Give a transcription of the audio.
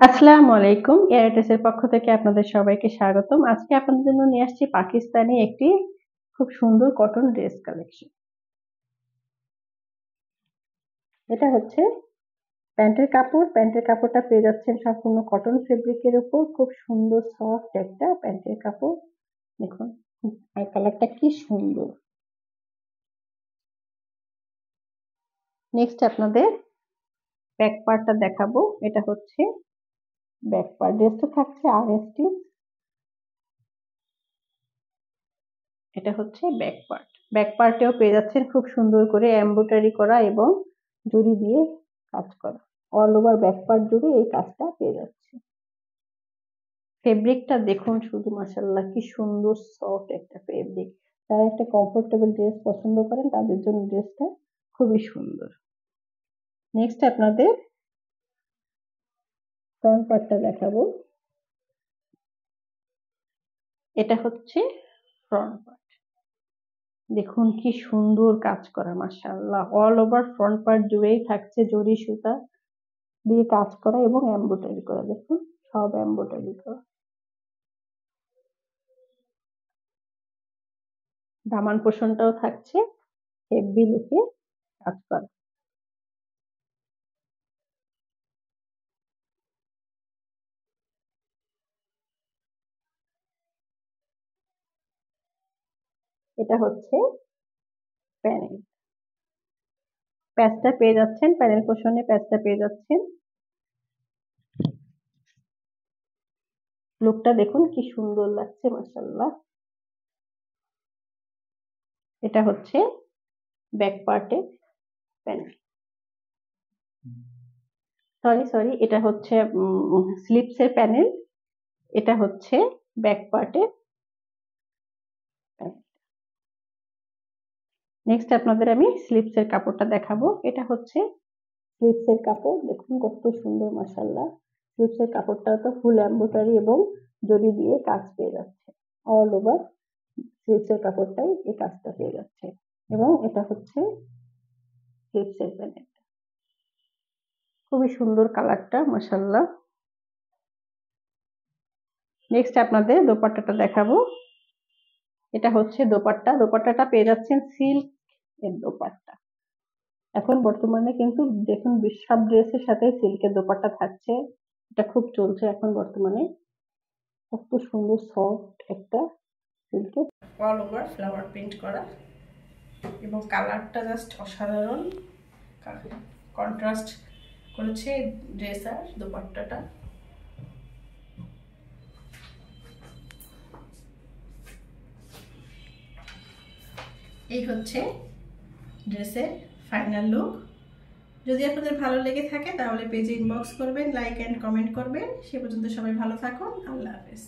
আসসালামু আলাইকুম। এয়ারটেসের পক্ষ থেকে আপনাদের সবাইকে স্বাগতম। আজকে আপনাদের জন্য নিয়ে আসছি পাকিস্তানি একটি খুব সুন্দর কটন ড্রেস কালেকশন। এটা হচ্ছে প্যান্টের কাপড়। প্যান্টের কাপড়টা পেয়ে যাচ্ছেন সম্পূর্ণ কটন ফেব্রিকের উপর। খুব সুন্দর সফট একটা প্যান্টের কাপড়। দেখুন আর কালারটা কি সুন্দর। নেক্সট আপনাদের ব্যাক পার্টটা দেখাবো। এটা হচ্ছে ব্যাক পার্ট। ড্রেসটা থাকছে আনস্টিচ। এটা হচ্ছে ব্যাক পার্ট। ব্যাক পার্টেও পেয়ে যাচ্ছেন খুব সুন্দর করে এমব্রয়ডারি করা এবং জরি দিয়ে কাজ করা। অল ওভার ব্যাক পার্ট জুড়ে এই কাজটা পেয়ে যাচ্ছে। ফেব্রিকটা দেখুন শুধু মাশাআল্লাহ কি সুন্দর সফট একটা ফেব্রিক। যারা একটা কমফোর্টেবল ড্রেস পছন্দ করেন তাদের জন্য ড্রেসটা খুবই সুন্দর। নেক্সট আপনাদের ফ্রন্ট পার্টটা দেখাবো। এটা হচ্ছে ফ্রন্ট পার্ট। দেখুন কি সুন্দর কাজ করা মাশাআল্লাহ। অল ওভার ফ্রন্ট পার্ট জুড়েই থাকছে জরি সুতা দিয়ে কাজ করা এবং এমব্রয়ডারি করা। দেখুন সব এমব্রয়ডারি করা। দামান পোর্শনটাও থাকছে হেভি লুকে কাজ করা। এটা হচ্ছে প্যানেল। প্যাচটা পেয়ে যাচ্ছেন, প্যানেল পোর্শনে প্যাচটা পেয়ে যাচ্ছেন। লুকটা দেখুন কি সুন্দর লাগছে মাশাআল্লাহ। এটা হচ্ছে ব্যাক পার্টের প্যানেল। সরি এটা হচ্ছে স্লিপস এর প্যানেল। এটা হচ্ছে ব্যাক পার্টের প্যানেল। নেক্সট আপনাদের আমি স্লিপস এর কাপড়টা দেখাবো। এটা হচ্ছে স্লিপস এর কাপড়। দেখুন কত সুন্দর মাশাআল্লাহ। স্লিপস এর কাপড়টাও তো ফুল এমব্রয়ডারি এবং জরি দিয়ে কাজ পেয়ে যাচ্ছে। অল ওভার স্লিপস এর কাপড়টাই এই কাজটা পেয়ে যাচ্ছে এবং এটা হচ্ছে স্লিপস এর প্যানেল। খুবই সুন্দর কালারটা মাশাআল্লাহ। নেক্সট আপনাদের দোপাট্টাটা দেখাবো। এটা হচ্ছে দোপাট্টা। দোপাট্টাটা পেয়ে যাচ্ছেন সিল্ক এর দোপাট্টা। এখন বর্তমানে কিন্তু দেখুন সব ড্রেসের সাথে সিল্কের দোপাট্টা থাকছে। এটা খুব চলছে এখন বর্তমানে। কত সুন্দর সফট একটা সিল্কের অল ওভার ফ্লাওয়ার প্রিন্ট করা এবং কালারটা জাস্ট অসাধারণ। কন্ট্রাস্ট করেছে ড্রেস আর দোপাট্টাটা। এই হচ্ছে ড্রেসের ফাইনাল লুক। যদি আপনাদের ভালো লেগে থাকে তাহলে পেজে ইনবক্স করবেন, লাইক এন্ড কমেন্ট করবেন। সে পর্যন্ত সবাই ভালো থাকুন। আল্লাহ হাফেজ।